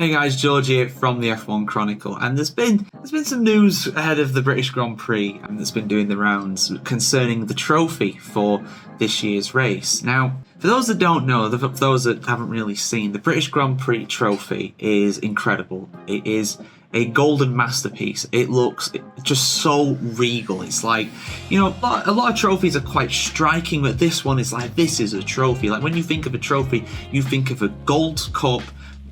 Hey guys, George here from the F1 Chronicle, and there's been some news ahead of the British Grand Prix that's been doing the rounds concerning the trophy for this year's race. Now, for those that don't know, for those that haven't really seen, the British Grand Prix trophy is incredible. It is a golden masterpiece. It looks just so regal. It's like, you know, a lot of trophies are quite striking, but this one is like, this is a trophy. Like when you think of a trophy, you think of a gold cup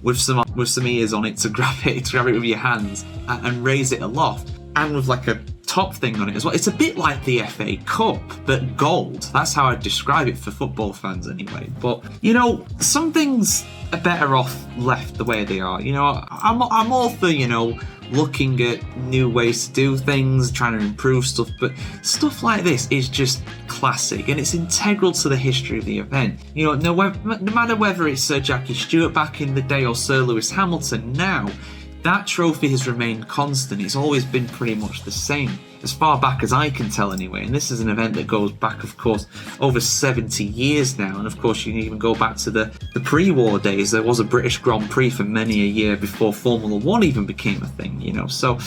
with some ears on it to grab it with your hands and raise it aloft, and with like a top thing on it as well. It's a bit like the FA Cup, but gold. That's how I'd describe it for football fans anyway. But, you know, some things are better off left the way they are. You know, I'm all for, you know, looking at new ways to do things, trying to improve stuff, but stuff like this is just classic and it's integral to the history of the event. You know, no matter whether it's Sir Jackie Stewart back in the day or Sir Lewis Hamilton now, that trophy has remained constant. It's always been pretty much the same, as far back as I can tell anyway. And this is an event that goes back, of course, over 70 years now. And of course, you can even go back to the pre-war days. There was a British Grand Prix for many a year before Formula One even became a thing, you know. So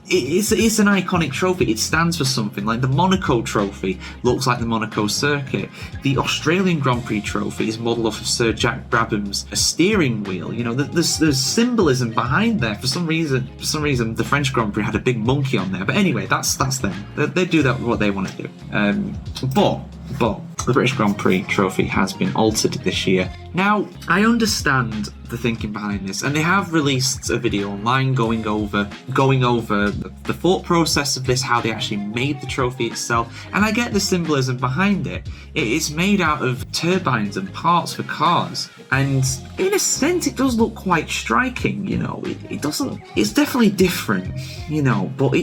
it's an iconic trophy. It stands for something. Like the Monaco trophy looks like the Monaco circuit. The Australian Grand Prix trophy is modelled off of Sir Jack Brabham's steering wheel. You know, there's symbolism behind there. For some reason, the French Grand Prix had a big monkey on there. But anyway, that's them. They do that what they want to do. But the British Grand Prix trophy has been altered this year. Now, I understand the thinking behind this, and they have released a video online going over the thought process of this, how they actually made the trophy itself, and I get the symbolism behind it. It's made out of turbines and parts for cars, and in a sense it does look quite striking, you know. It's definitely different, you know, but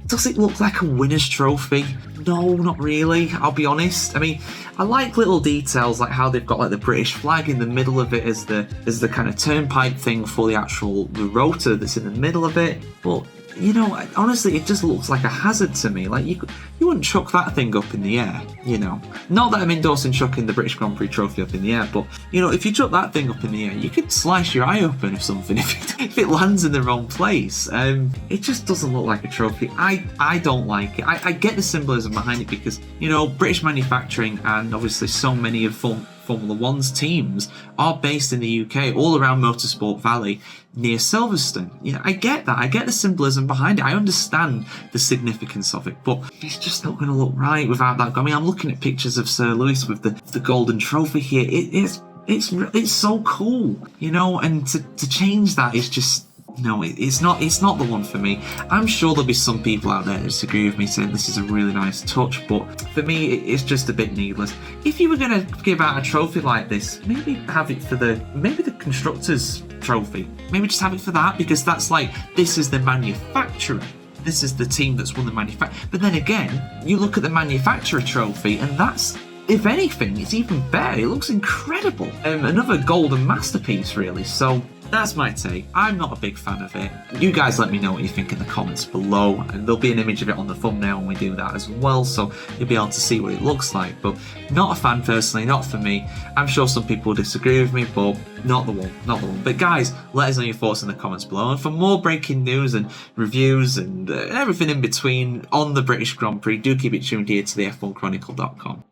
does it look like a winner's trophy? No, not really, I'll be honest. I mean, I like little details like how they've got like the British flag in the middle of it as the kind of turnpike thing for the rotor that's in the middle of it. But, you know, honestly, it just looks like a hazard to me. Like, you wouldn't chuck that thing up in the air, you know. Not that I'm endorsing chucking the British Grand Prix trophy up in the air, but, you know, if you chuck that thing up in the air, you could slice your eye open or something if it lands in the wrong place. It just doesn't look like a trophy. I don't like it. I get the symbolism behind it because, you know, British manufacturing and obviously so many of Formula One's teams are based in the UK, all around Motorsport Valley near Silverstone. You know, I get that. I get the symbolism behind it. I understand the significance of it, but it's just not going to look right without that. I mean, I'm looking at pictures of Sir Lewis with the golden trophy here. It's so cool, you know, and to change that is just, no, it's not the one for me. I'm sure there'll be some people out there that disagree with me, saying this is a really nice touch, but for me, it's just a bit needless. If you were going to give out a trophy like this, maybe have it for the constructors' trophy. Maybe just have it for that, because that's like, this is the manufacturer. This is the team that's won the manufacturer. But then again, you look at the manufacturer trophy, and that's, if anything, it's even better. It looks incredible. Another golden masterpiece, really. So that's my take. I'm not a big fan of it. You guys let me know what you think in the comments below, and there'll be an image of it on the thumbnail when we do that as well, so you'll be able to see what it looks like. But not a fan personally, not for me. I'm sure some people will disagree with me, but not the one. But guys, let us know your thoughts in the comments below, and for more breaking news and reviews and everything in between on the British Grand Prix, do keep it tuned here to the F1Chronicle.com.